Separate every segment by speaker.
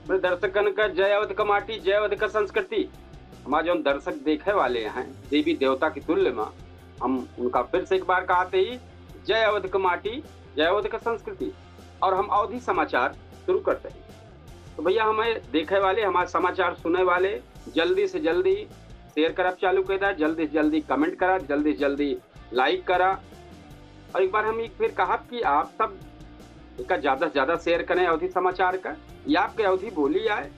Speaker 1: मेरे दर्शकन का जय अवध का माटी, जय अवध का संस्कृति। हमारे जो दर्शक देखे वाले हैं देवी देवता की तुल्य में, हम उनका फिर से एक बार कहते ही जय अवध का माटी, जय अवध का संस्कृति। और हम अवधि समाचार शुरू करते हैं। तो भैया हमें देखे वाले, हमारे समाचार सुने वाले, जल्दी से जल्दी शेयर करब चालू कर दा, जल्दी से जल्दी कमेंट करा, जल्दी से जल्दी लाइक करा। और एक बार हम एक फिर कहा कि आप सब इसका ज्यादा से ज्यादा शेयर करें अवधि समाचार का, या आपके अवधि बोली आए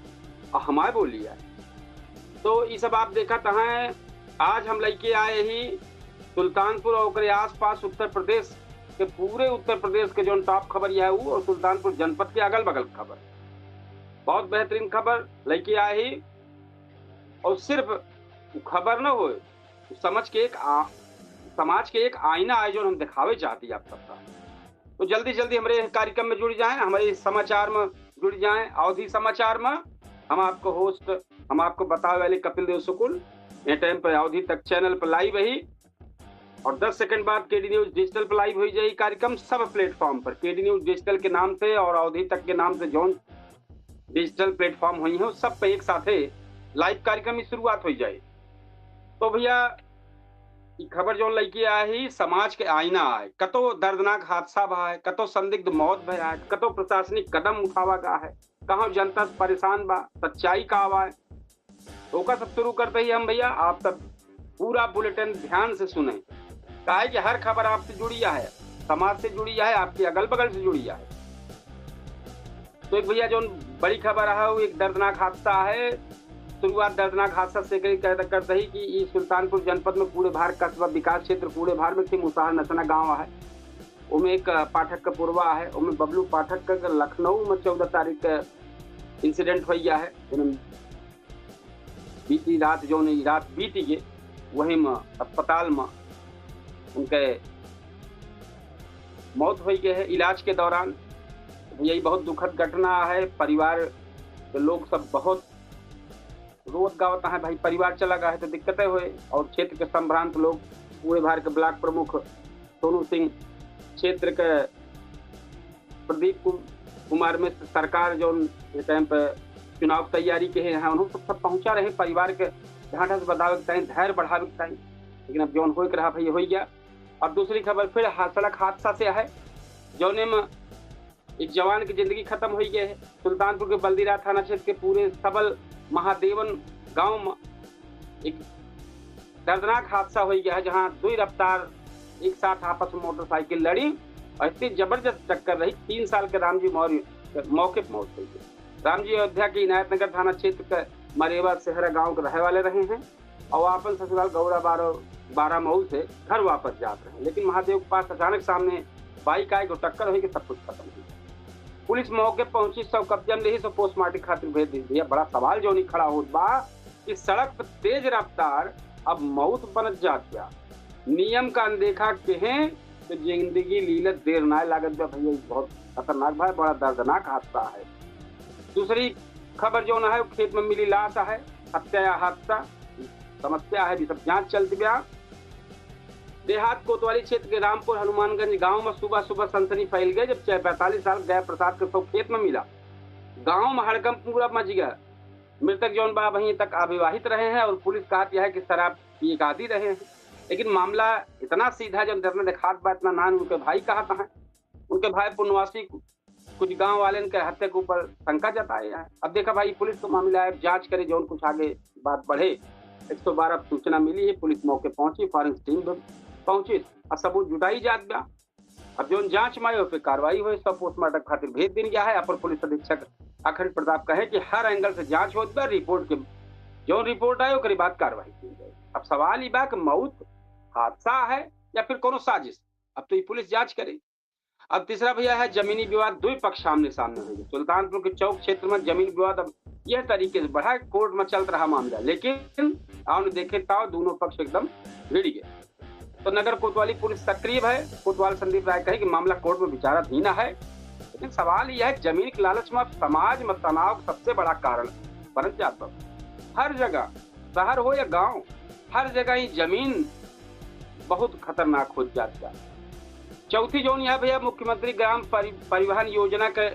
Speaker 1: और हमारे बोली आए। तो ये सब आप देखा है। आज हम लेके आए ही सुल्तानपुर और आस पास उत्तर प्रदेश के, पूरे उत्तर प्रदेश के जो टॉप खबर यह है वो, और सुल्तानपुर जनपद के अगल बगल खबर, बहुत बेहतरीन खबर लेके आए ही। और सिर्फ खबर न हो, समाज के एक आईना है जो हम दिखावे चाहती है आप सबका। तो जल्दी जल्दी हमारे कार्यक्रम में जुड़ जाएं, हमारे समाचार में जुड़ जाएं, अवधि समाचार में। हम आपको होस्ट, हम आपको बतावे वाले कपिल देव सुकुल, ये टाइम पर अवधि तक चैनल पर लाइव ही, और 10 सेकंड बाद केडी न्यूज डिजिटल पर लाइव हो जाए कार्यक्रम सब प्लेटफॉर्म पर, केडी न्यूज डिजिटल के नाम से और अवधि तक के नाम से जो डिजिटल प्लेटफॉर्म हुई है सब पे एक साथ लाइव कार्यक्रम की शुरुआत हो जाए। तो भैया खबर जो लेके आए ही समाज के आईना है, कतो दर्दनाक हादसा बा है, कतो संदिग्ध मौत भया है, कतो प्रशासनिक कदम उठावा गया है, कहाँ जनता परेशान बा, सच्चाई का आवा है। तो का सब शुरू करते ही हम भैया आप सब पूरा बुलेटिन ध्यान से सुने, कहा कि हर खबर आपसे जुड़ी है, समाज से जुड़ी है, आपके अगल बगल से जुड़ी है। तो एक भैया जो बड़ी खबर है वो एक दर्दनाक हादसा है। शुरुआत दर्दनाक हादसा से करते ही कि सुल्तानपुर जनपद में कूड़े भार कस्बा विकास क्षेत्र कूड़े भार में मुसाहर नचना गांव है, उनमें एक पाठक का पूर्वा है, उनमें बबलू पाठक का लखनऊ में 14 तारीख का इंसिडेंट हो गया है। बीती रात जो रात बीती गई वही में अस्पताल में उनके मौत हो गई है इलाज के दौरान। यही बहुत दुखद घटना है। परिवार के लोग सब बहुत रोत गावता है, भाई परिवार चला गया है तो दिक्कतें हुए। और क्षेत्र के संभ्रांत लोग, पूरे भार के ब्लॉक प्रमुख सोनू सिंह, क्षेत्र के प्रदीप कुमार में सरकार जो टाइम पे चुनाव तैयारी के हैं उन्होंने सब पहुंचा रहे परिवार के ढांढस बढ़ावे के टाइम, धैर्य बढ़ावे के टाइम, लेकिन अब जौन हो रहा भाई हो गया। और दूसरी खबर फिर सड़क हादसा से है, जौने में एक जवान की जिंदगी खत्म हो गई है। सुल्तानपुर के बल्दीरा थाना क्षेत्र के पूरे सबल महादेवन गांव में एक दर्दनाक हादसा हो गया है, जहां 2 रफ्तार एक साथ आपस में मोटरसाइकिल लड़ी और इतनी जबरदस्त टक्कर रही, 3 साल के रामजी मौर्य मौके पर मौत हो गई। रामजी अयोध्या के इनायतनगर थाना क्षेत्र के मरेवा शहरा गांव के रहने वाले रहे हैं और अपन ससुराल गौरा 12 मऊ से घर वापस जाते रहे, लेकिन महादेव के पास अचानक सामने बाइक आए, टक्कर हुई कि सब कुछ खत्म हो गया। पुलिस मौके पहुंची, सब कब्जा में रही, सब पोस्टमार्टम खातिर भेज दी। भैया बड़ा सवाल जो नहीं खड़ा होता बा कि सड़क पर तेज रफ्तार अब मौत बन जात गया, नियम का अनदेखा कहें तो जिंदगी लीलत देर ना लागत बा। भैया बहुत खतरनाक भाई, बड़ा दर्दनाक हादसा है। दूसरी खबर जो है खेत में मिली लाश है, हत्या या हादसा समस्या है, सब जांच चलती गया। देहात कोतवाली क्षेत्र के रामपुर हनुमानगंज गांव में सुबह सुबह सनसनी फैल गई जब 45 साल जय प्रसाद के शव खेत में मिला। गांव में हड़कंप पूरा मच गया। मृतक जौन बा वहीं तक अविवाहित रहे हैं और पुलिस का है कि शराब पिए का आदी रहे हैं, लेकिन मामला इतना सीधा जब धरने दिखात बा इतना नान उनके भाई कहा है। उनके भाई पुनवासी कुछ गांव वाले के हत्या के ऊपर शंका जताए है। अब देखा भाई पुलिस को मामला है, जांच करे जो कुछ आगे बात बढ़े। 112 सूचना मिली है, पुलिस मौके पहुंची, फॉरेंसिक टीम पहुंची और सबूत जुटाई जात गया। अब जो जांच में आए फिर कार्रवाई हुई, सब पोस्टमार्टम खातिर भेज दिन गया है। अपर पुलिस अधीक्षक अखंड प्रताप कहे कि हर एंगल से जांच होती है, रिपोर्ट के जो रिपोर्ट आए ओकरे बाद कार्रवाई की जाए। अब सवाल ये बा कि मौत हादसा है या फिर कोनो साजिश, अब तो ये पुलिस जांच करे। अब तीसरा भैया है जमीनी विवाद, 2 पक्ष सामने हुए। सुल्तानपुर के चौक क्षेत्र में जमीन विवाद अब यह तरीके से बढ़ा, कोर्ट में चल रहा मामला, लेकिन आपने देखे तो दोनों पक्ष एकदम भिड़ गए। तो नगर कोतवाली पुलिस सक्रिय है। कोतवाल संदीप राय कहे कि मामला कोर्ट में विचाराधीन है, लेकिन सवाल यह है जमीन के लालच में समाज में तनाव सबसे बड़ा कारण बन जाता है। हर जगह, शहर हो या गांव, हर जगह ही जमीन बहुत खतरनाक हो जाती है। चौथी जोन यह भैया मुख्यमंत्री ग्राम परिवहन योजना के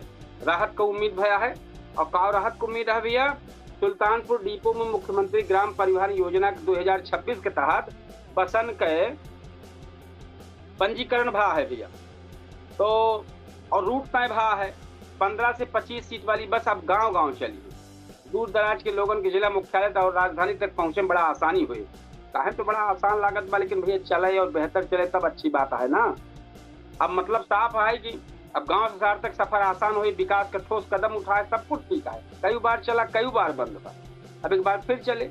Speaker 1: राहत का उम्मीद भया है। और का राहत को उम्मीद है भैया? सुल्तानपुर डिपो में मुख्यमंत्री ग्राम परिवहन योजना 2026 के तहत बसन के पंजीकरण भा है भैया। तो और रूट तय भा है। 15 से 25 सीट वाली बस अब गांव गांव चली है। दूर दराज के लोगों के जिला मुख्यालय और राजधानी तक पहुंचे में बड़ा आसानी हुई। काहे तो बड़ा आसान लागत बा, लेकिन भैया चले और बेहतर चले तब अच्छी बात है ना। अब मतलब साफ है कि अब गांव से शहर तक सफर आसान हुई, विकास का ठोस कदम उठाए, सब कुछ ठीक है। कई बार चला, कई बार बंद था, अब एक बार फिर चले।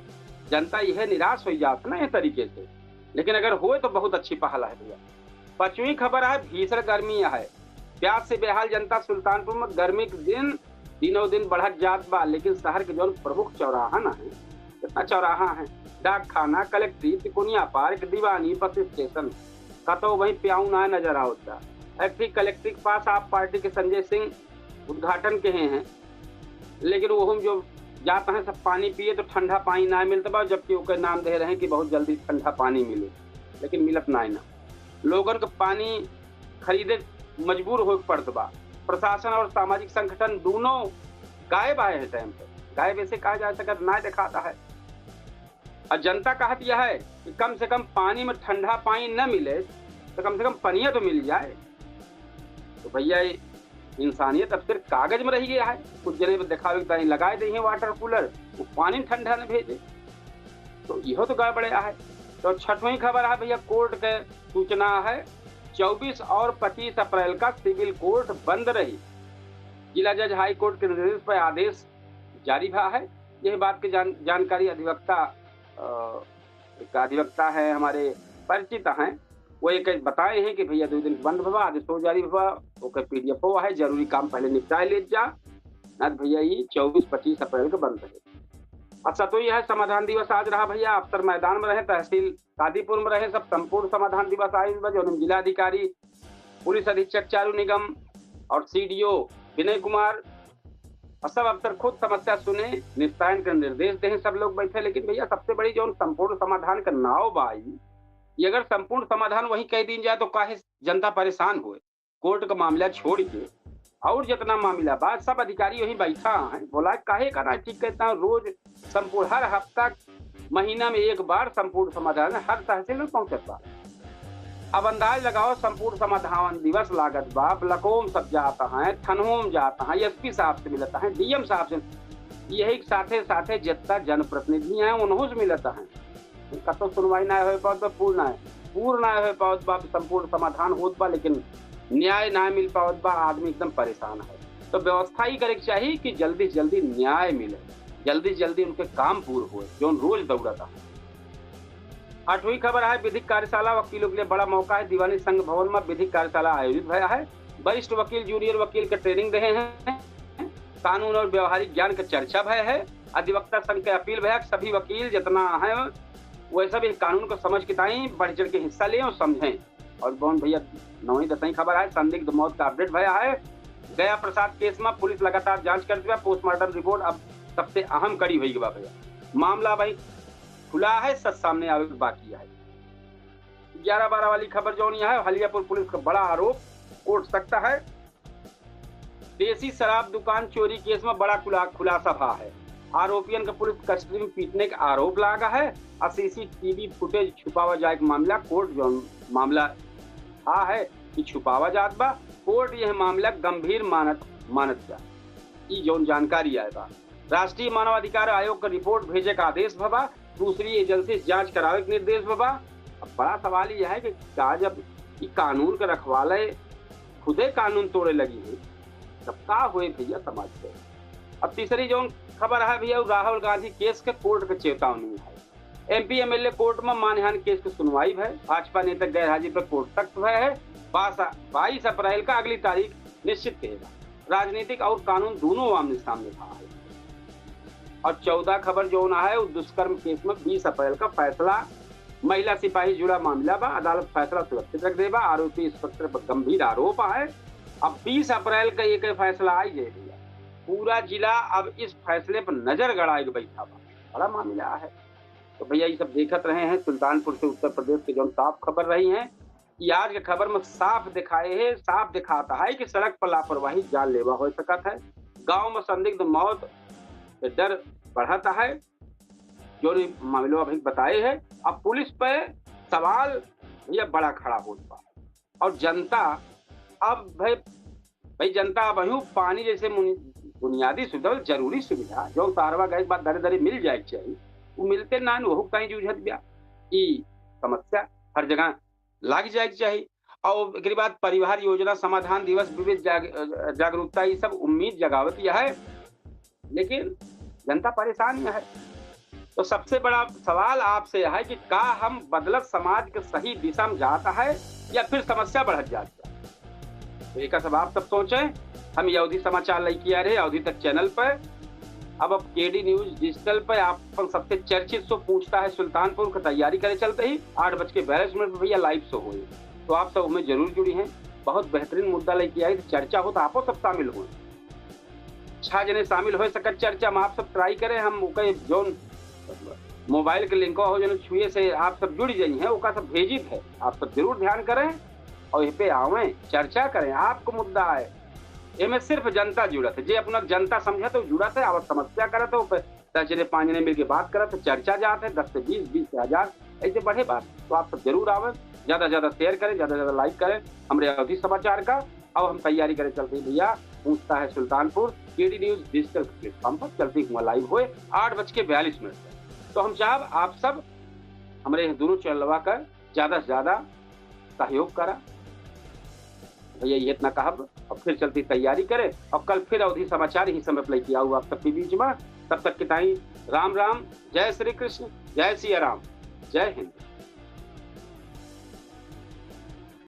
Speaker 1: जनता यह निराश हो जाती ना इस तरीके से, लेकिन अगर हो तो बहुत अच्छी पहल है भैया। 5वीं खबर है, भीषण गर्मी है। प्यास से बेहाल जनता सुल्तानपुर में गर्मी के दिन दिनों दिन बढ़त जात बा, लेकिन शहर के जो प्रमुख चौराहा ना है, कितना चौराहा है, डाक खाना, कलेक्ट्री, तिकोनिया पार्क, दीवानी, बस स्टेशन का तो वही प्याऊ ना नजर आता। कलेक्ट्रिक पास आप पार्टी के संजय सिंह उद्घाटन के हैं, लेकिन वो जो जाते हैं सब पानी पिए तो ठंडा पानी ना मिलता बा, जबकि उसका नाम दे रहे हैं कि बहुत जल्दी ठंडा पानी मिले, लेकिन मिलत ना। लोगन को पानी खरीदे मजबूर हो पड़त बा। प्रशासन और सामाजिक संगठन दोनों गायब आए हैं टाइम पे। गायब ऐसे कहा जा सकता ना दिखाता है। और जनता कहत यह है कि कम से कम पानी में ठंडा पानी न मिले तो कम से कम पनिया तो मिल जाए। तो भैया इंसानियत अब सिर्फ कागज में रह गया है। कुछ जने दिखावे लगाए दे वाटर कूलर, वो पानी ठंडा न भेजे, तो यह तो गड़बड़े है। तो 6वीं खबर है भैया, कोर्ट के सूचना है 24 और 25 अप्रैल का सिविल कोर्ट बंद रही। जिला जज हाई कोर्ट के निर्देश पर आदेश जारी हुआ है। यह बात की जानकारी अधिवक्ता है हमारे परिचित हैं, वो एक बताए हैं कि भैया 2 दिन बंद हुआ, आदेशो जारी हुआ, ओके PDF है, जरूरी काम पहले निपटाए ले जा ना भैया। ये 24-25 अप्रैल को बंद रहे। अच्छा, तो यह समाधान दिवस आज रहा भैया। अफसर मैदान में रहे, तहसील कादीपुर में रहे, सब संपूर्ण समाधान दिवस आज जो जिलाधिकारी, पुलिस अधीक्षक चारू निगम और CDO विनय कुमार और सब अफसर खुद समस्या सुने, निस्तारण के निर्देश दे, सब लोग बैठे। लेकिन भैया सबसे बड़ी जो संपूर्ण समाधान का नाव बाई, ये अगर संपूर्ण समाधान वही कह दी जाए तो काहे जनता परेशान हुए। कोर्ट का मामला छोड़ के और जितना मामला बात सब अधिकारी वही बैठा है। बोला काहे करना ठीक कहता हूँ, रोज संपूर्ण हर हफ्ता महीना में एक बार संपूर्ण समाधान हर तहसील में पहुंचत बा। अब अंदाज लगाओ, संपूर्ण समाधान दिवस लागत बा, ब्लॉकों सब जाता है, थानों जाता है, SP साहब से मिलता है, DM साहब से, यही साथे साथे जितना जनप्रतिनिधि है उन्हों से मिलता है। कतो सुनवाई ना हो पाओ तो पूर्ण ना हो पाओ बा, संपूर्ण समाधान होत बा, लेकिन न्याय ना मिल पाओत बा। आदमी एकदम परेशान है। तो व्यवस्था ही करे चाहिए कि जल्दी से जल्दी न्याय मिले, जल्दी से जल्दी उनके काम पूरे हुए जो रोज दौड़ता है। 8वीं खबर है, विधिक कार्यशाला वकीलों के लिए बड़ा मौका है। दीवानी संघ भवन में विधिक कार्यशाला आयोजित हुआ है। वरिष्ठ वकील जूनियर वकील के ट्रेनिंग रहे हैं, कानून और व्यवहारिक ज्ञान का चर्चा भय है। अधिवक्ता संघ के अपील भय सभी वकील जितना है वैसे भी कानून को समझ के ताई बढ़ चढ़ के हिस्सा लें और समझें। और बहुत भैया 9वीं 10वीं खबर है, संदिग्ध मौत का अपडेट भया है। गया प्रसाद केस में पुलिस लगातार जांच करती है। पोस्टमार्टम रिपोर्ट अब सबसे अहम कड़ी हुई भैया। मामला भाई खुला है, सच सामने आवे बाकी है। 11-12 वाली खबर जो है, हलियापुर पुलिस का बड़ा आरोप कोर्ट सकता है। देसी शराब दुकान चोरी केस में बड़ा खुलासा हुआ है। आरोपियों का पुलिस कस्टडी में पीटने का आरोप लगा है और CCTV फुटेज छुपावा जाए मामला कोर्ट जो मामला है कि छुपावा जात बा। कोर्ट यह मामला गंभीर मानत जा ई जो जानकारी आए बा। राष्ट्रीय मानवाधिकार आयोग का रिपोर्ट भेजे का आदेश भवा, दूसरी एजेंसी जांच करावे के निर्देश भवा। अब बड़ा सवाल यह है कि जब कानून का रखवाले खुदे कानून तोड़े लगी है तब का हुए भैया समाज से। अब तीसरी जो खबर है भैया, राहुल गांधी केस के कोर्ट के चेतावनी है। MP MLA कोर्ट में मानहानि केस की सुनवाई है। भाजपा नेता गैर हाजिर पर कोर्ट तख्त है। 22 अप्रैल का अगली तारीख निश्चित कहेगा। राजनीतिक और कानून दोनों आमने सामने था है। और 14 खबर जो है, दुष्कर्म केस में 20 अप्रैल का फैसला। महिला सिपाही जुड़ा मामला बा, अदालत फैसला सुरक्षित रख देगा। आरोपी इंस्पेक्टर पर गंभीर आरोप है। अब 20 अप्रैल का एक फैसला आई जाए भैया। पूरा जिला अब इस फैसले पर नजर गड़ाए बैठा बा। बड़ा मामला है। तो भैया ये सब देखते रहे हैं सुल्तानपुर से उत्तर प्रदेश के जो साफ खबर रही हैं। आज के खबर में साफ दिखाता है कि सड़क पर लापरवाही जानलेवा हो सकता है। गांव में संदिग्ध मौत के डर बढ़ता है, जो मामलों अभी बताए है। अब पुलिस पे सवाल भैया बड़ा खड़ा होता और जनता अब भाई जनता वही पानी जैसे बुनियादी सुविधा जरूरी सुविधा जो तारवा गए बाद दरे दरे मिल जाए चाहिए, वो मिलते ना वो कहीं जूझत गया ई समस्या हर जगह लाग जाए चाहिए। और एक बाद परिवार योजना समाधान दिवस विविध जागरूकता ये सब उम्मीद जगावत यह है, लेकिन जनता परेशान यह है। तो सबसे बड़ा सवाल आपसे यह है कि का हम बदलत समाज के सही दिशा में जाता है या फिर समस्या बढ़त जाती है। तो एक सब आप सब सोचें। हम अवधि समाचार लेके आ रहे अवधि तक चैनल पर। अब केडी न्यूज डिजिटल पर आप सबसे चर्चित शो पूछता है सुल्तानपुर की तैयारी करे चलते ही 8:42 भैया लाइव शो हुई, तो आप सब उसमें जरूर जुड़ी हैं। बहुत बेहतरीन मुद्दा लेके आई, चर्चा हो तो आपो सब शामिल हो, 6 जने शामिल हो सकत चर्चा में। आप सब ट्राई करें, हम जो मोबाइल के लिंक हो जो छुए से आप सब जुड़ जाइए हैं वो सब भेजित है, आप सब जरूर ध्यान करें और यहाँ पे आवें चर्चा करें। आपको मुद्दा है इनमें सिर्फ जनता जुड़त है, जे अपना जनता समझे तो जुड़त है, अब समस्या करत है 10 जने 5 जने मिलकर बात करत है, चर्चा जाते है 10 से 20, 20 से 1000 ऐसे बढ़े बात। तो आप सब जरूर आवें, ज्यादा ज्यादा शेयर करें, ज्यादा ज्यादा लाइक करें हमारे अवधि समाचार का। अब हम तैयारी करें चलते भैया पूछता है Sultanpur KD news digital platform पर चलती हुआ लाइव हुए 8:42 पर। तो हम चाहब आप सब हमारे दोनों चैनलवा कर ज्यादा से ज्यादा सहयोग करा भैया, ये इतना कहब। और फिर चलती तैयारी करें और कल फिर अवधि समाचार ही समय प्ले किया हुआ आप सबके बीच में। तब तक की ताई राम राम, जय श्री कृष्ण, जय सिया राम, जय हिंद।